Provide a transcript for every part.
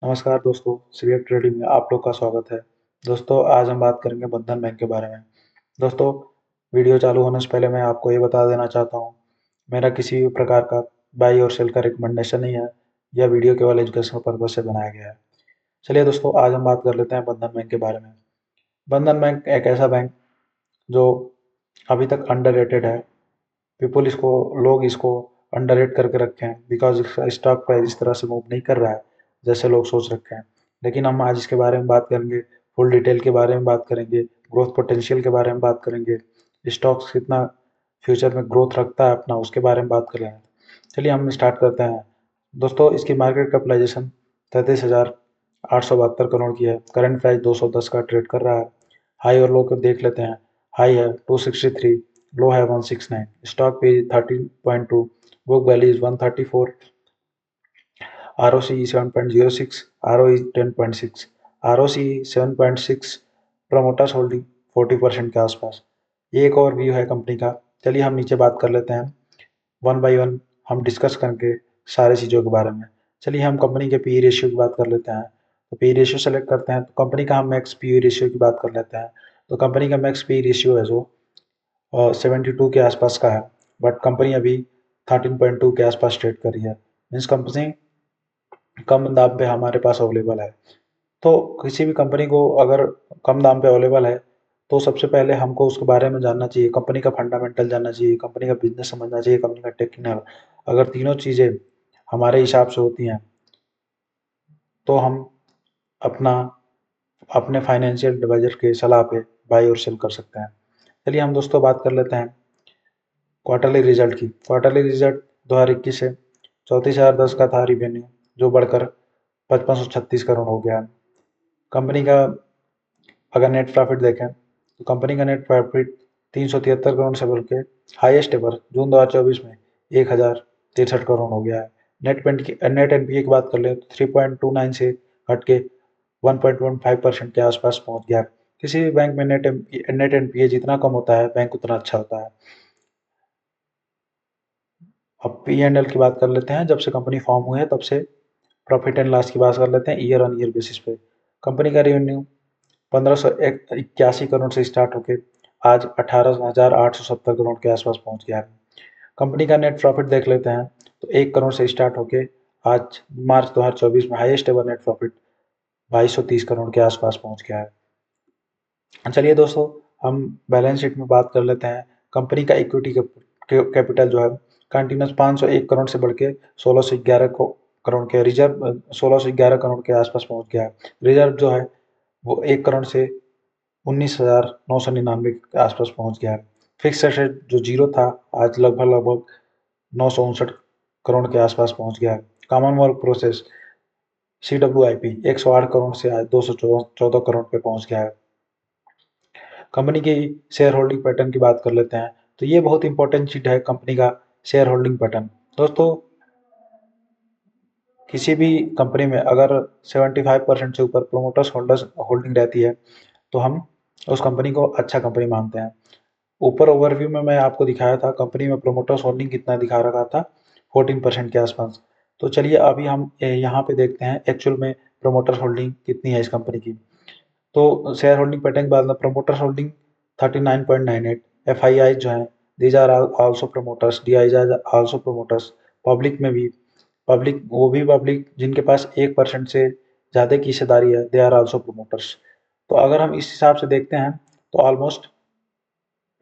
नमस्कार दोस्तों, serial trading में आप लोग का स्वागत है। दोस्तों, आज हम बात करेंगे बंधन बैंक के बारे में। दोस्तों, वीडियो चालू होने से पहले मैं आपको ये बता देना चाहता हूँ, मेरा किसी भी प्रकार का बाई और सेल का रिकमेंडेशन नहीं है। यह वीडियो केवल एजुकेशनल पर्पज से बनाया गया है। चलिए दोस्तों, आज हम बात कर लेते हैं बंधन बैंक के बारे में। बंधन बैंक एक ऐसा बैंक जो अभी तक अंडर है। पीपल इसको लोग इसको अंडररेट करके रखे हैं बिकॉज इसका स्टॉक प्राइस इस तरह से मूव नहीं कर रहा है जैसे लोग सोच रखे हैं। लेकिन हम आज इसके बारे में बात करेंगे, फुल डिटेल के बारे में बात करेंगे, ग्रोथ पोटेंशियल के बारे में बात करेंगे, स्टॉक्स कितना फ्यूचर में ग्रोथ रखता है अपना उसके बारे में बात करेंगे। चलिए हम स्टार्ट करते हैं। दोस्तों, इसकी मार्केट कैपिटलाइजेशन 33,872 करोड़ की है। करंट प्राइस 210 का ट्रेड कर रहा है। हाई और लो को देख लेते हैं। हाई है 263, लो है 169, स्टॉक पे 13.2, book value is 134, ROCE 7.06, ROE 10.6, ROCE 7.6, promoters holding 40% के आसपास। ये एक और व्यू है कंपनी का। चलिए हम नीचे बात कर लेते हैं, वन बाय वन हम डिस्कस करके सारी चीज़ों के बारे में। चलिए हम कंपनी के पी रेशियो की बात कर लेते हैं। तो पी रेशियो सेलेक्ट करते हैं तो कंपनी का हम मैक्स पी रेशियो की बात कर लेते हैं। तो कंपनी का मैक्स पी रेशियो है जो 72 के आसपास का है। बट कंपनी अभी 13.2 के आसपास ट्रेड कर रही है। मीन्स कंपनी कम दाम पे हमारे पास अवेलेबल है। तो किसी भी कंपनी को अगर कम दाम पे अवेलेबल है तो सबसे पहले हमको उसके बारे में जानना चाहिए, कंपनी का फंडामेंटल जानना चाहिए, कंपनी का बिजनेस समझना चाहिए, कंपनी का टेक्निकल। अगर तीनों चीज़ें हमारे हिसाब से होती हैं तो हम अपना अपने फाइनेंशियल एडवाइजर के सलाह पे बाई और सेल कर सकते हैं। चलिए हम दोस्तों बात कर लेते हैं क्वार्टरली रिजल्ट की। क्वार्टरली रिजल्ट 2021 से 34,010 का था रिवेन्यू, जो बढ़कर 5536 करोड़ हो गया है। कंपनी का अगर नेट प्रॉफिट देखें तो कंपनी का नेट प्रॉफिट 373 करोड़ से बढ़ के हाईएस्ट एवर जून 2024 में 1063 करोड़ हो गया है। नेट एनपीए की बात कर ले तो 3.29 से घट के 1.15% के आसपास पहुंच गया है। किसी भी बैंक में नेट एनपीए जितना कम होता है बैंक उतना अच्छा होता है। अब पी एंड एल की बात कर लेते हैं। जब से कंपनी फॉर्म हुई है तब से प्रॉफिट एंड लॉस की बात कर लेते हैं ईयर ऑन ईयर बेसिस पे। कंपनी का रेवेन्यू 1581 करोड़ से स्टार्ट होकर आज 18,870 करोड़ के आसपास पहुंच गया है। कंपनी का नेट प्रॉफिट देख लेते हैं तो 1 करोड़ से स्टार्ट होकर आज मार्च 2024 में highest ever net profit 2230 crore के आसपास पहुंच गया है। चलिए दोस्तों, हम बैलेंस शीट में बात कर लेते हैं। कंपनी का इक्विटी कैपिटल जो है कंटिन्यूस 501 करोड़ से बढ़ के 1611 करोड़ के रिजर्व 1611 करोड़ के आसपास पहुंच गया है। रिजर्व जो है वो 1 करोड़ से 19,999 के आसपास पहुंच गया है। फिक्स एसेट जो जीरो था आज लगभग लगभग 959 करोड़ के आसपास पहुंच गया है। Common work process CWIP 108 crore से आज 214 करोड़ पे पहुंच गया है। कंपनी की शेयर होल्डिंग पैटर्न की बात कर लेते हैं। तो ये बहुत इंपॉर्टेंट चीज है कंपनी का शेयर होल्डिंग पैटर्न। दोस्तों, किसी भी कंपनी में अगर 75% से ऊपर प्रोमोटर्स होल्डर्स होल्डिंग रहती है तो हम उस कंपनी को अच्छा कंपनी मानते हैं। ऊपर ओवरव्यू में मैं आपको दिखाया था कंपनी में प्रोमोटर्स होल्डिंग कितना दिखा रखा था, 14% के आसपास। तो चलिए अभी हम यहाँ पे देखते हैं एक्चुअल में प्रोमोटर्स होल्डिंग कितनी है इस कंपनी की। तो शेयर होल्डिंग पैटर्न के बाद में प्रमोटर्स होल्डिंग 39.98, FII जो है these are also promoters, DIs are also promoters. Public में भी पब्लिक जिनके पास 1% से ज़्यादा की हिस्सेदारी है, दे आर आल्सो प्रमोटर्स। तो अगर हम इस हिसाब से देखते हैं तो ऑलमोस्ट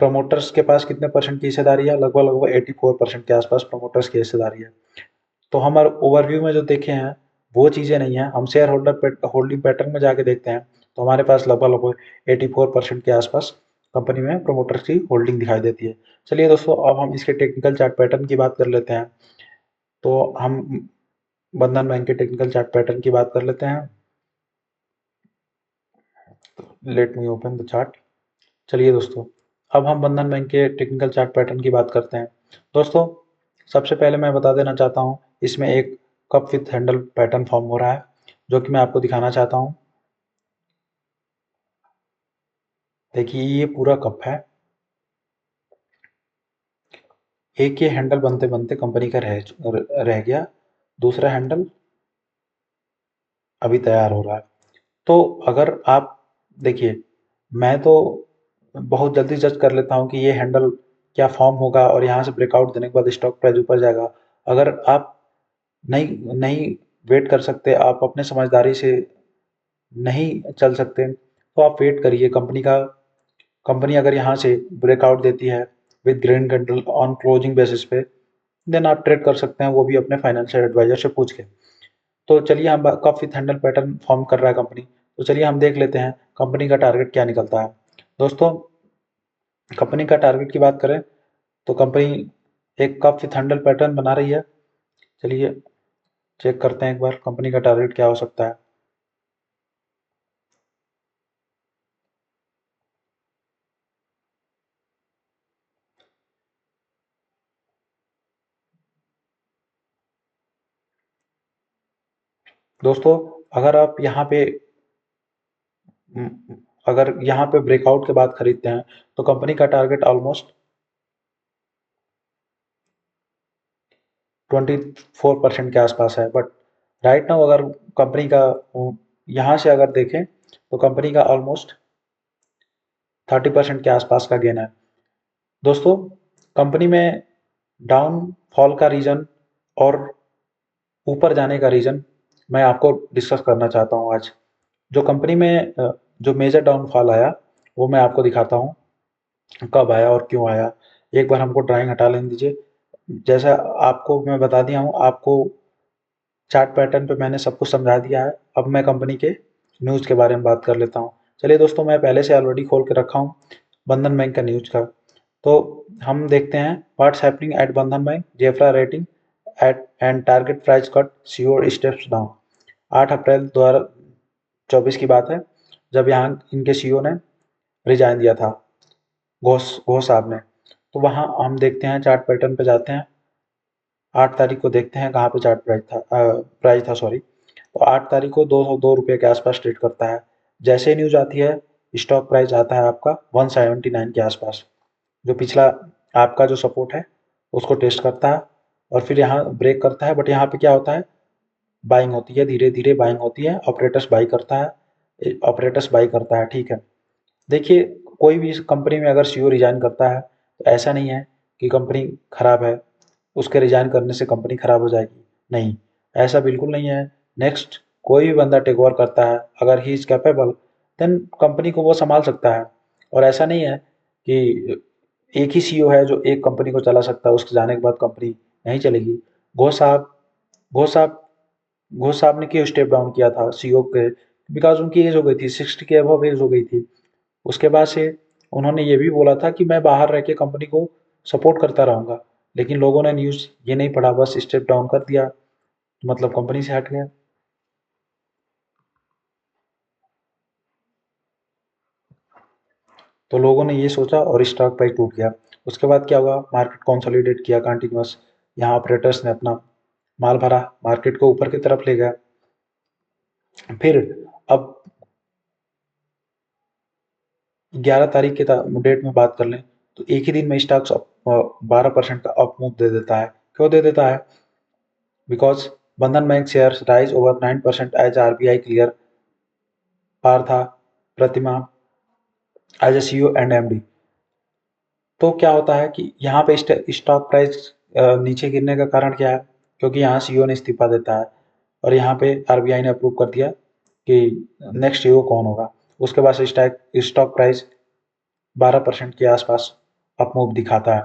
प्रमोटर्स के पास कितने परसेंट की हिस्सेदारी है, लगभग लगभग 84% के आसपास प्रमोटर्स की हिस्सेदारी है। तो हमारे ओवरव्यू में जो देखे हैं वो चीज़ें नहीं है। हम शेयर होल्डिंग पैटर्न में जाके देखते हैं तो हमारे पास लगभग लगभग 84% के आसपास कंपनी में प्रमोटर्स की होल्डिंग दिखाई देती है। चलिए दोस्तों, अब हम इसके टेक्निकल चार्ट पैटर्न की बात कर लेते हैं। तो हम बंधन बैंक के टेक्निकल चार्ट पैटर्न की बात कर लेते हैं। Let me open the chart. चलिए दोस्तों, अब हम बंधन बैंक के टेक्निकल चार्ट पैटर्न की बात करते हैं। दोस्तों, सबसे पहले मैं बता देना चाहता हूँ इसमें एक cup with handle pattern form हो रहा है जो कि मैं आपको दिखाना चाहता हूँ। देखिए ये पूरा कप है। एक ये हैंडल बनते बनते कंपनी का रह गया। दूसरा हैंडल अभी तैयार हो रहा है। तो अगर आप देखिए, मैं तो बहुत जल्दी जज कर लेता हूँ कि ये हैंडल क्या फॉर्म होगा और यहाँ से ब्रेकआउट देने के बाद स्टॉक प्राइस ऊपर जाएगा। अगर आप नहीं नहीं वेट कर सकते, आप अपने समझदारी से नहीं चल सकते, तो आप वेट करिए कंपनी अगर यहाँ से ब्रेकआउट देती है with green candle on closing basis पे, देन आप ट्रेड कर सकते हैं, वो भी अपने फाइनेंशियल एडवाइजर से पूछ के। तो चलिए हम कब विथ हैंडल पैटर्न फॉर्म कर रहा है कंपनी, तो चलिए हम देख लेते हैं कंपनी का टारगेट क्या निकलता है। दोस्तों, कंपनी का टारगेट की बात करें तो कंपनी एक कप विथ हैंडल पैटर्न बना रही है। चलिए चेक करते हैं एक बार कंपनी का टारगेट क्या हो सकता है। दोस्तों, अगर आप यहाँ पे अगर यहाँ पे ब्रेकआउट के बाद खरीदते हैं तो कंपनी का टारगेट ऑलमोस्ट 24% के आसपास है। बट राइट नाउ अगर कंपनी का यहाँ से अगर देखें तो कंपनी का ऑलमोस्ट 30% के आसपास का गेन है। दोस्तों, कंपनी में डाउनफॉल का रीज़न और ऊपर जाने का रीज़न मैं आपको डिस्कस करना चाहता हूँ आज। जो कंपनी में जो मेजर डाउनफॉल आया वो मैं आपको दिखाता हूँ कब आया और क्यों आया। एक बार हमको ड्राइंग हटा लेने दीजिए। जैसा आपको मैं बता दिया हूँ, आपको चार्ट पैटर्न पे मैंने सब कुछ समझा दिया है। अब मैं कंपनी के न्यूज़ के बारे में बात कर लेता हूँ। चलिए दोस्तों, मैं पहले से ऑलरेडी खोल के रखा हूँ बंधन बैंक का न्यूज़ का। तो हम देखते हैं what's happening at Bandhan bank, Jefferies rating at and target price cut CEO steps down. 8 April 2024 की बात है, जब यहाँ इनके सीईओ ने रिजाइन दिया था, घोष घोष साहब ने। तो वहाँ हम देखते हैं चार्ट पैटर्न पे जाते हैं, 8 तारीख को देखते हैं कहाँ पे चार्ट प्राइस था सॉरी। तो 8 तारीख को 202 रुपये के आसपास ट्रेड करता है। जैसे ही न्यूज आती है, स्टॉक प्राइस आता है आपका 179 के आसपास, जो पिछला आपका जो सपोर्ट है उसको टेस्ट करता है और फिर यहाँ ब्रेक करता है। बट यहाँ पे क्या होता है, बाइंग होती है, धीरे धीरे बाइंग होती है, ऑपरेटर्स बाई करता है, ठीक है। देखिए, कोई भी इस कंपनी में अगर सीईओ रिजाइन करता है तो ऐसा नहीं है कि कंपनी खराब है, उसके रिजाइन करने से कंपनी खराब हो जाएगी, नहीं, ऐसा बिल्कुल नहीं है। नेक्स्ट कोई भी बंदा टेक ओवर करता है, अगर he is capable, then company को वो संभाल सकता है। और ऐसा नहीं है कि एक ही सीईओ है जो एक कंपनी को चला सकता है, उसके जाने के बाद कंपनी नहीं चलेगी। घोष साहब घोष साहब घोष साहब ने क्यों स्टेप डाउन किया था सीईओ के, बिकॉज उनकी एज हो गई थी, 60 के अबव एज हो गई थी। उसके बाद से उन्होंने ये भी बोला था कि मैं बाहर रह के कंपनी को सपोर्ट करता रहूंगा, लेकिन लोगों ने न्यूज़ ये नहीं पढ़ा, बस स्टेप डाउन कर दिया, मतलब कंपनी से हट गया। तो लोगों ने ये सोचा और स्टॉक प्राइस टूट गया। उसके बाद क्या हुआ, मार्केट कंसोलिडेट किया कंटिन्यूअस, यहाँ ऑपरेटर्स ने अपना माल भरा, मार्केट को ऊपर की तरफ ले गया। फिर अब 11 तारीख के डेट में बात कर लें तो एक ही दिन में स्टॉक्स 12% का अप मूव दे देता है। क्यों दे देता है, because Bandhan bank shares rise over 9% as RBI clear Partha Pratim as a CEO and MD. तो क्या होता है कि यहाँ पे स्टॉक प्राइस नीचे गिरने का कारण क्या है, क्योंकि यहाँ सीईओ ने इस्तीफा देता है और यहाँ पे आरबीआई ने अप्रूव कर दिया कि नेक्स्ट सीईओ कौन होगा। उसके बाद से स्टॉक प्राइस 12% के आसपास अप मूव दिखाता है।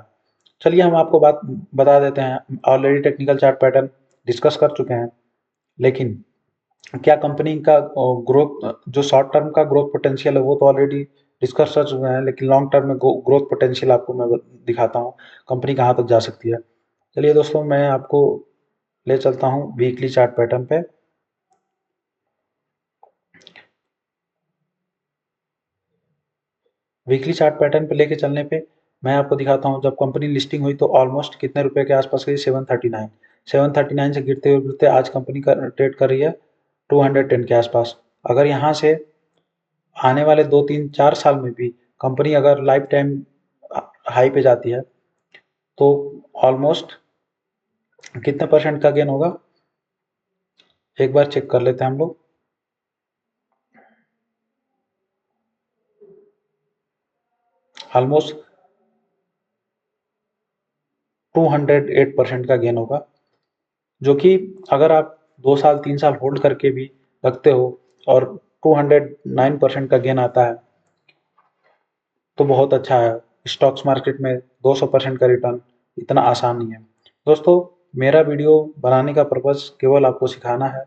चलिए हम आपको बात बता देते हैं, already technical chart pattern discuss कर चुके हैं, लेकिन क्या कंपनी का ग्रोथ, जो शॉर्ट टर्म का ग्रोथ पोटेंशियल है वो तो ऑलरेडी डिस्कस कर चुके हैं, लेकिन लॉन्ग टर्म में ग्रोथ पोटेंशियल आपको मैं दिखाता हूँ कंपनी कहाँ तक जा सकती है। चलिए दोस्तों, मैं आपको ले चलता हूँ वीकली चार्ट पैटर्न पे। वीकली चार्ट पैटर्न पे लेके चलने पे मैं आपको दिखाता हूँ, जब कंपनी लिस्टिंग हुई तो ऑलमोस्ट कितने रुपए के आसपास गई, 739। 739 से गिरते हुए गिरते आज कंपनी का ट्रेड कर रही है 210 के आसपास। अगर यहाँ से आने वाले 2 3 4 साल में भी कंपनी अगर लाइफ टाइम हाई पे जाती है तो ऑलमोस्ट कितने परसेंट का गेन होगा, एक बार चेक कर लेते हैं हम लोग। ऑलमोस्ट 208% का गेन होगा, जो कि अगर आप 2 साल 3 साल होल्ड करके भी रखते हो और 209% का गेन आता है तो बहुत अच्छा है। स्टॉक्स मार्केट में 200% का रिटर्न इतना आसान नहीं है। दोस्तों, मेरा वीडियो बनाने का पर्पज़ केवल आपको सिखाना है,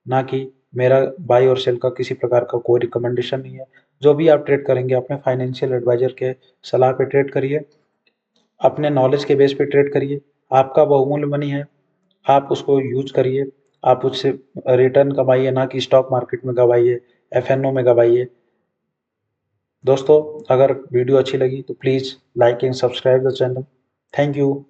ना कि मेरा बाई और सेल का किसी प्रकार का कोई रिकमेंडेशन नहीं है। जो भी आप ट्रेड करेंगे अपने फाइनेंशियल एडवाइजर के सलाह पे ट्रेड करिए, अपने नॉलेज के बेस पे ट्रेड करिए। आपका बहुमूल्य मनी है, आप उसको यूज करिए, आप उससे रिटर्न कमाइए, ना कि स्टॉक मार्केट में गवाइए, एफएनओ में गवाइए। दोस्तों, अगर वीडियो अच्छी लगी तो please like and subscribe the channel. Thank you.